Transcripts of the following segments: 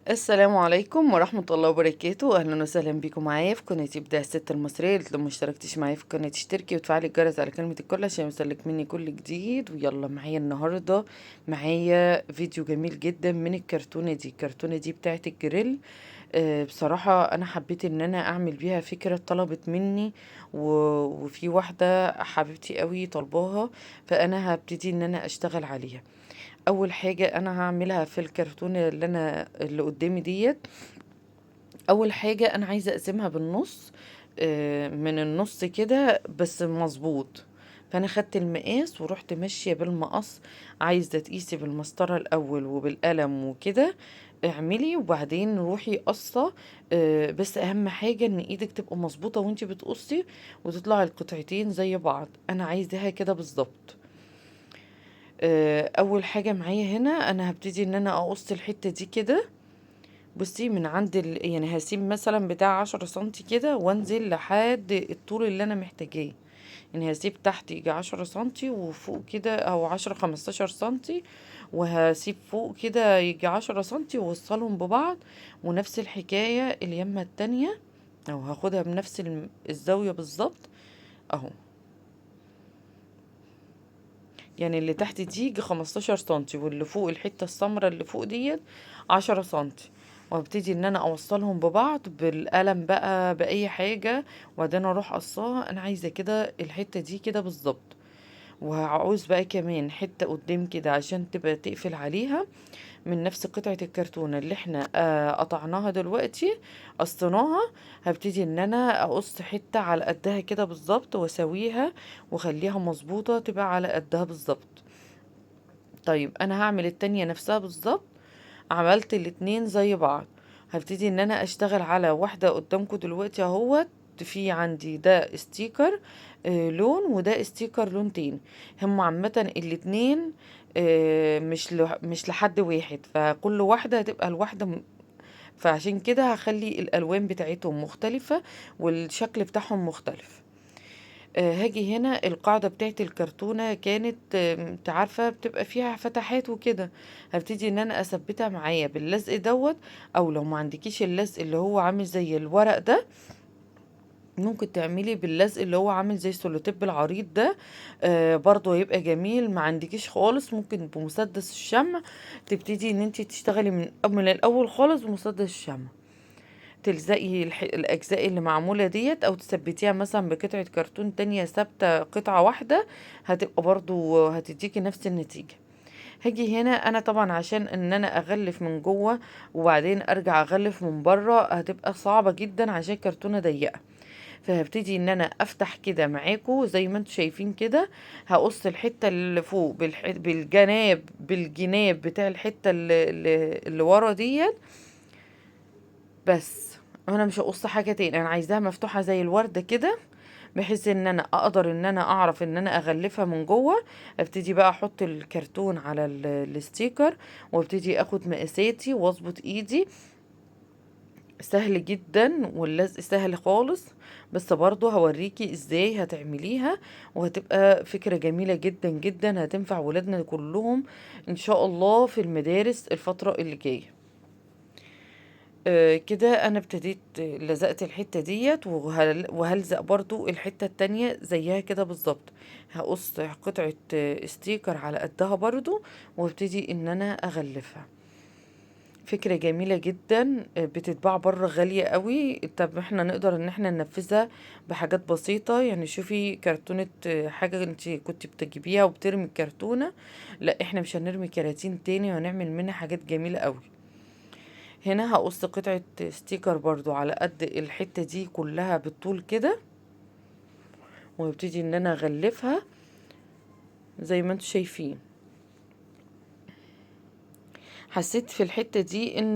السلام عليكم ورحمة الله وبركاته. أهلا وسهلا بكم معايا في قناة إبداع الست المصرية. اللي لو مشتركتش معايا في القناة تشتركي وتفعلي الجرس على كلمة الكل عشان يوصلك مني كل جديد. ويلا معايا النهاردة معايا فيديو جميل جدا من الكرتونة دي بتاعت الجريل. بصراحة أنا حبيت إن أنا أعمل بيها فكرة طلبت مني وفي واحدة حبيبتي قوي طلباها، فأنا هبتدي إن أنا أشتغل عليها. اول حاجة انا هعملها في الكرتونة اللي قدامي ديت. اول حاجة انا عايزة اقسمها بالنص، من النص كده بس مظبوط. فانا خدت المقاس ورحت ماشية بالمقص. عايزة تقيسي بالمسطرة الاول وبالقلم وكده اعملي، وبعدين روحي قصة. بس اهم حاجة ان ايدك تبقى مظبوطة وانتي بتقصي وتطلع القطعتين زي بعض. انا عايزاها كده بالظبط. اول حاجة معايا هنا انا هبتدي ان انا اقص الحتة دي كده. بصي من عند يعني هسيب مثلا بتاع 10 سنتي كده وانزل لحد الطول اللي انا محتاجاه. يعني هسيب تحت يجي 10 سنتي وفوق كده او 10 15 سنتي، وهسيب فوق كده يجي 10 سنتي ووصلهم ببعض. ونفس الحكاية اليمة التانية، او هاخدها بنفس الزاوية بالظبط اهو. يعني اللي تحت دي يجي 15 سنتي، واللي فوق الحتة السمرة اللي فوق ديت 10 سنتي. وابتدي ان انا اوصلهم ببعض بالقلم بقى باي حاجة، وبعدين اروح قصاها. انا عايزة كده الحتة دي كده بالظبط. وهعوز بقى كمان حتة قدام كده عشان تبقى تقفل عليها من نفس قطعة الكرتونة اللي احنا قطعناها دلوقتي، قصيناها. هبتدي ان انا اقص حتة على قدها كده بالظبط واسويها واخليها مظبوطة تبقى على قدها بالظبط. طيب انا هعمل التانية نفسها بالظبط. عملت الاتنين زي بعض. هبتدي ان انا اشتغل على واحدة قدامكم دلوقتي اهوت. في عندي ده ستيكر لون، وده ستيكر لون تاني. هم عامة الاتنين مش لحد واحد، فكل واحدة هتبقى الواحدة فعشان كده هخلي الالوان بتاعتهم مختلفة والشكل بتاعهم مختلف. هاجي هنا القاعدة بتاعت الكرتونة كانت انت عارفة بتبقى فيها فتحات وكده. هبتدي ان انا اثبتها معايا باللزق دوت. او لو ما عندكيش اللزق اللي هو عامل زي الورق ده، ممكن تعملي باللزق اللي هو عامل زي السولوتيب العريض ده. برضو هيبقى جميل. ما عندكيش خالص ممكن بمسدس الشمع تبتدي ان انت تشتغلي من الاول خالص بمسدس الشمع. تلزقي الأجزاء اللي معمولة ديت، أو تثبتيها مثلا بقطعة كرتون تانية ثابتة قطعة واحدة. هتبقى برضو هتديكي نفس النتيجة. هاجي هنا أنا طبعا عشان إن أنا أغلف من جوه وبعدين أرجع أغلف من بره هتبقى صعبة جدا عشان كرتونة ضيقة. فهبتدي ان انا افتح كده معاكو زي ما انتوا شايفين كده. هقص الحتة اللي فوق بالجناب بتاع الحتة اللي ورا ديت بس. انا مش هقص حاجة تاني، انا عايزاها مفتوحة زي الوردة كده، بحيث ان انا اقدر ان انا اعرف ان انا اغلفها من جوه. ابتدي بقى احط الكرتون على الستيكر، وابتدي اخد مقاساتي واظبط ايدي. سهل جدا واللزق سهل خالص. بس برضو هوريكي ازاي هتعمليها، وهتبقى فكرة جميلة جدا جدا هتنفع ولادنا كلهم ان شاء الله في المدارس الفترة اللي جاية. كده انا ابتديت لزقت الحتة ديت وهلزق برضو الحتة التانية زيها كده بالظبط. هقص قطعة ستيكر على قدها برضو، وابتدي ان انا اغلفها. فكرة جميلة جدا. بتتباع بره غالية قوي. طب احنا نقدر ان احنا ننفذها بحاجات بسيطة. يعني شوفي كرتونة حاجة انت كنت بتجيبيها وبترمي الكرتونة، لا احنا مش هنرمي كراتين تاني وهنعمل منها حاجات جميلة قوي. هنا هقص قطعة ستيكر برضو على قد الحتة دي كلها بالطول كده، وابتدي ان انا اغلفها زي ما انتوا شايفين. حسيت في الحتة دي ان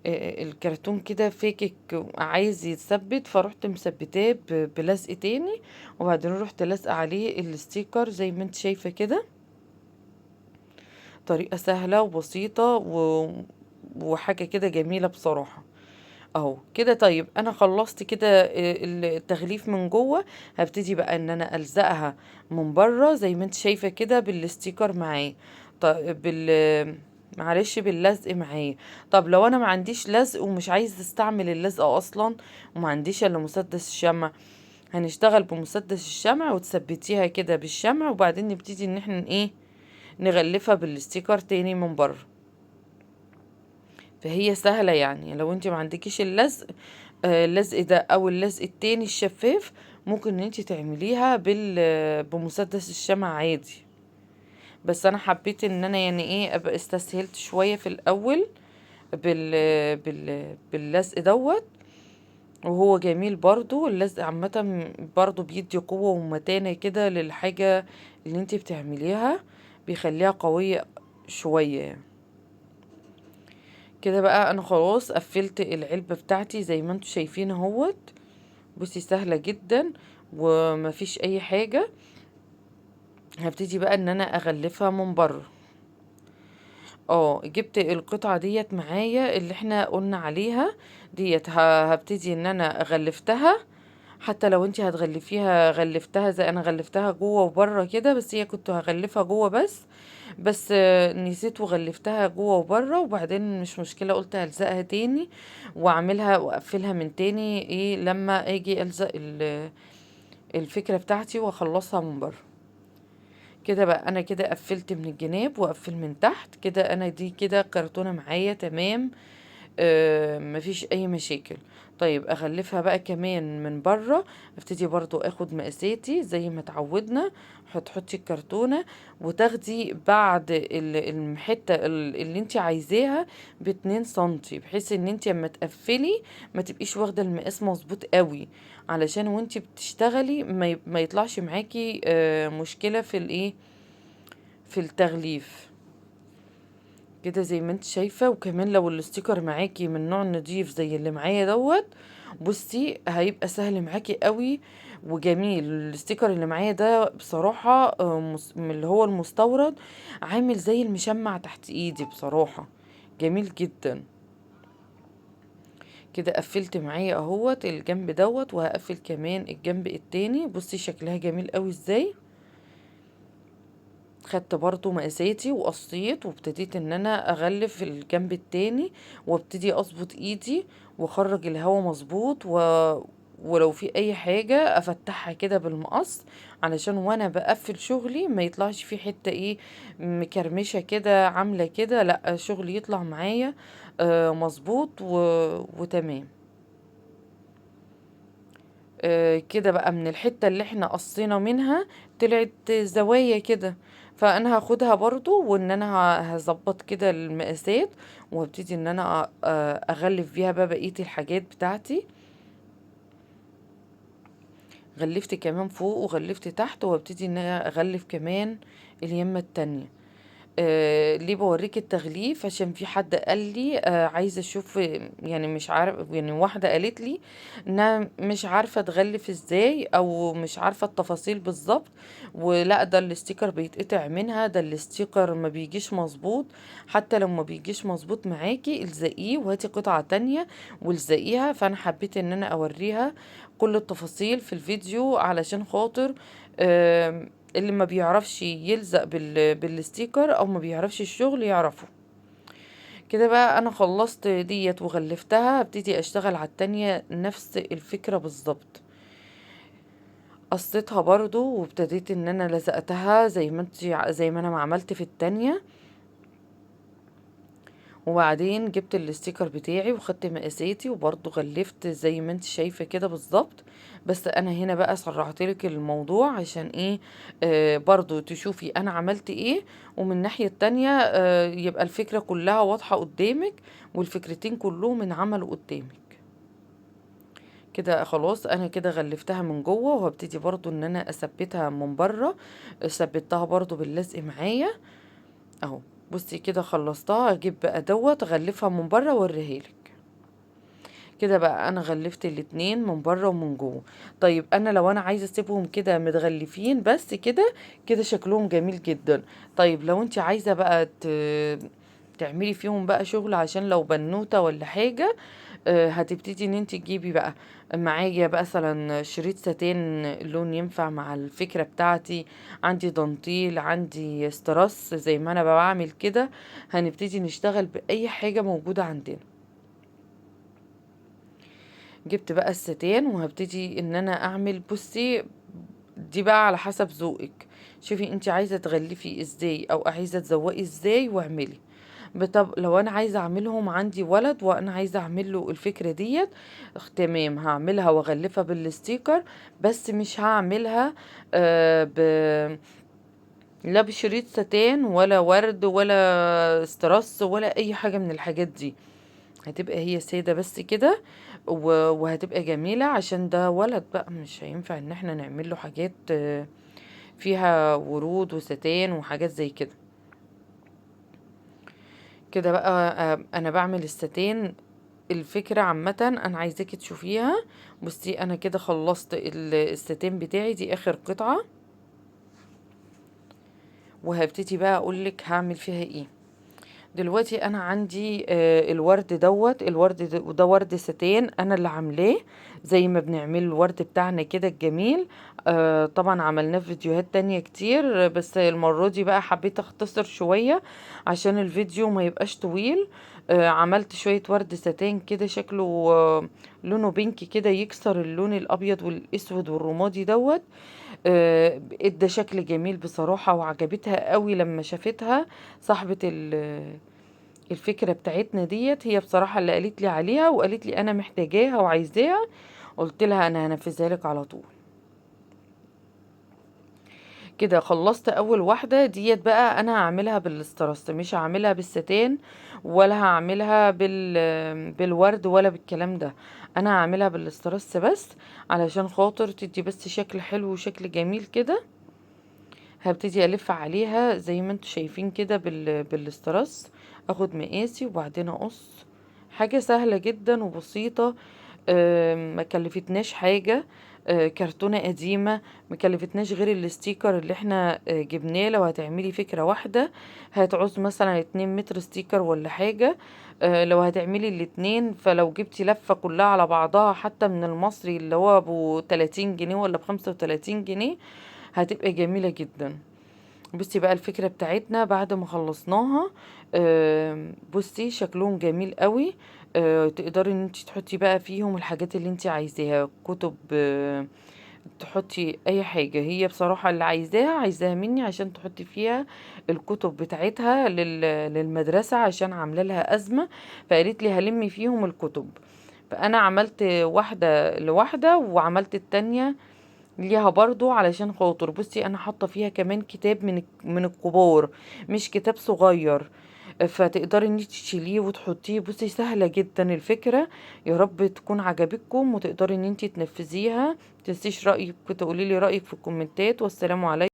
الكرتون كده فاكك عايز يتثبت، فروحت مثبتاه بلزق تاني، وبعدين رحت لازقه عليه الستيكر زي ما انت شايفة كده. طريقة سهلة وبسيطة وحاجة كده جميلة بصراحة. اهو كده. طيب انا خلصت كده التغليف من جوه. هبتدي بقى ان انا الزقها من بره زي ما انت شايفه كده بالستيكر معاه. طيب معلش باللزق معايا. طب لو انا ما عنديش لزق ومش عايز استعمل اللزق اصلا، وما عنديش الا مسدس الشمع، هنشتغل بمسدس الشمع وتثبتيها كده بالشمع، وبعدين نبتدي ان احنا ايه، نغلفها بالستيكر تاني من بره. فهي سهلة يعني. لو انت ما عندكيش اللزق، اللزق ده او اللزق التاني الشفاف، ممكن ان انت تعمليها بمسدس الشمع عادي. بس انا حبيت ان انا يعني ايه ابقى استسهلت شوية في الاول باللزق دوت. وهو جميل برضو اللزق عامة، برضو بيدي قوة ومتانة كده للحاجة اللي انت بتعمليها، بيخليها قوية شوية يعني. كده بقى انا خلاص قفلت العلبة بتاعتي زي ما انتوا شايفين اهوت. بصي سهلة جدا ومفيش اي حاجة. هبتدي بقى ان انا اغلفها من بره. جبت القطعة ديت معايا اللي احنا قلنا عليها ديت، هبتدي ان انا غلفتها. حتى لو انتي هتغلفيها غلفتها زي انا غلفتها جوه وبره كده، بس هي كنت هغلفها جوه بس نسيت وغلفتها جوه وبره. وبعدين مش مشكلة، قلت هلزقها تاني واعملها واقفلها من تاني ايه لما اجي الزق الفكرة بتاعتي واخلصها من بره. كده بقى انا كده قفلت من الجناب وقفل من تحت كده. انا دي كده كرتونة معايا تمام. مفيش اي مشاكل. طيب اغلفها بقى كمان من بره. ابتدي برضو اخد مقاساتي زي ما اتعودنا. هتحطي الكرتونة وتاخدي بعد الحتة اللي انت عايزاها ب2 سنتي، بحيث ان انت اما تقفلي ما تبقيش واخدة المقاس مظبوط قوي، علشان وانت بتشتغلي ما يطلعش معاكي مشكلة في الايه، في التغليف. كده زي ما انت شايفة. وكمان لو الاستيكر معاكي من نوع نضيف زي اللي معايا دوت، بصي هيبقى سهل معاكي قوي وجميل. الاستيكر اللي معايا ده بصراحة من اللي هو المستورد، عامل زي المشمع تحت ايدي بصراحة، جميل جدا. كده قفلت معايا اهوت الجنب دوت، وهقفل كمان الجنب التاني. بصي شكلها جميل قوي ازاي. خدت برضو مقاساتي وقصيت وابتديت ان انا اغلف الجنب التاني، وابتدي اظبط ايدي واخرج الهوا مظبوط ولو في اي حاجة افتحها كده بالمقص، علشان وانا بقفل شغلي ما يطلعش في حتة ايه مكرمشة كده عاملة كده، لا شغلي يطلع معايا مظبوط وتمام. كده بقى من الحتة اللي احنا قصينا منها طلعت زوايا كده، فانا هاخدها برضو وان انا هظبط كده المقاسات، وابتدي ان انا اغلف بيها بقى بقية الحاجات بتاعتي. غلفت كمان فوق وغلفت تحت، وابتدي ان انا اغلف كمان اليمة التانية. ليه بوريك التغليف؟ عشان في حد قال لي عايزه اشوف، يعني مش عارف، يعني واحده قالت لي انها مش عارفه تغلف ازاي او مش عارفه التفاصيل بالظبط، ولا ده الاستيكر بيتقطع منها، ده الاستيكر ما بيجيش مظبوط. حتى لو ما بيجيش مظبوط معاكي الزقيه وهاتي قطعه تانية والزقيها. فانا حبيت ان انا اوريها كل التفاصيل في الفيديو، علشان خاطر اللي ما بيعرفش يلزق بالستيكر او ما بيعرفش الشغل يعرفه. كده بقى انا خلصت ديت وغلفتها، ابتدي اشتغل على التانية نفس الفكرة بالظبط. قصيتها برضو وابتديت ان انا لزقتها زي ما انا ما عملت في التانية. وبعدين جبت الاستيكر بتاعي وخدت مقاساتي وبرضو غلفت زي ما انت شايفة كده بالظبط. بس انا هنا بقى سرعتلك الموضوع عشان ايه، برضو تشوفي انا عملت ايه، ومن الناحية التانية يبقى الفكرة كلها واضحة قدامك، والفكرتين كلهم انعملوا قدامك. كده خلاص انا كده غلفتها من جوه، وهبتدي برضو ان انا اثبتها من بره. ثبتها برضو باللزق معايا اهو. بصي كده خلصتها، اجيب بقى دوت اغلفها من بره واوريهالك. كده بقى انا غلفت الاتنين من بره ومن جوه. طيب انا لو انا عايزه اسيبهم كده متغلفين بس كده، كده شكلهم جميل جدا. طيب لو انت عايزه بقى تعملي فيهم بقى شغل عشان لو بنوتة ولا حاجة. هتبتدي ان انت تجيبي بقى معايا بقى مثلا شريط ستان لون ينفع مع الفكرة بتاعتي، عندي دانتيل، عندي استرس زي ما انا بعمل كده. هنبتدي نشتغل بأي حاجة موجودة عندنا. جبت بقى الستان وهبتدي ان انا اعمل، بصي دي بقى على حسب ذوقك. شوفي انت عايزة تغلفي ازاي او عايزة تزوقي ازاي واعملي. طب لو انا عايزه اعملهم عندي ولد وانا عايزه اعمل له الفكره ديت، تمام هعملها واغلفها بالستيكر. بس مش هعملها آه ب لا بشريط ستان ولا ورد ولا استرس ولا اي حاجه من الحاجات دي. هتبقى هي ساده بس كده، وهتبقى جميله عشان ده ولد بقى، مش هينفع ان احنا نعمل له حاجات فيها ورود وستان وحاجات زي كده. كده بقى انا بعمل الستان. الفكرة عامة انا عايزاكي تشوفيها. بصي انا كده خلصت الستان بتاعي، دي اخر قطعة. وهبتدي بقى اقولك هعمل فيها ايه. دلوقتي انا عندي الورد دوت، الورد ده ورد ستان انا اللي عاملاه زي ما بنعمل الورد بتاعنا كده الجميل. طبعا عملناه في فيديوهات تانية كتير، بس المرة دي بقى حبيت اختصر شوية عشان الفيديو ما يبقاش طويل. عملت شوية ورد ستان كده شكله لونه بينك كده، يكسر اللون الابيض والاسود والرمادي دوت. ادى شكل جميل بصراحة، وعجبتها قوي لما شافتها صاحبة الفكرة بتاعتنا ديت. هي بصراحة اللي قالت لي عليها وقالت لي انا محتاجاها وعايزاها. قلت لها انا هنفذها لك على طول. كده خلصت اول واحدة ديت بقى، انا هعملها بالاسترس مش هعملها بالستان، ولا هعملها بالورد ولا بالكلام ده. انا هعملها بالاسترس بس علشان خاطر تدي بس شكل حلو وشكل جميل كده. هبتدي الف عليها زي ما انتوا شايفين كده بالاسترس. اخد مقاسي وبعدين اقص. حاجة سهلة جدا وبسيطة. ما كلفتناش حاجة. كرتونة قديمة ما كلفتناش غير الستيكر اللي احنا جبناه. لو هتعملي فكرة واحدة هتعوز مثلا 2 متر ستيكر ولا حاجة. لو هتعملي الاتنين، فلو جبتي لفة كلها على بعضها حتى من المصري اللي هو ابو 30 جنيه ولا ب35 جنيه، هتبقى جميلة جدا. بصي بقى الفكرة بتاعتنا بعد ما خلصناها. بصي شكلهم جميل قوي. تقدري ان انت تحطي بقى فيهم الحاجات اللي انت عايزاها، كتب، تحطي اي حاجة هي بصراحة اللي عايزاها مني عشان تحطي فيها الكتب بتاعتها للمدرسة، عشان عاملة لها أزمة. فقالت لي هلمي فيهم الكتب. فأنا عملت واحدة لواحدة وعملت التانية ليها برضو علشان خاطر. بصي انا حاطه فيها كمان كتاب من الكبار، مش كتاب صغير. فتقدري ان انت تشيليه وتحطيه. بصي سهله جدا الفكره. يا رب تكون عجبتكم وتقدري ان انت تنفذيها. متنسيش رايك، تقولي لي رايك في الكومنتات. والسلام عليكم.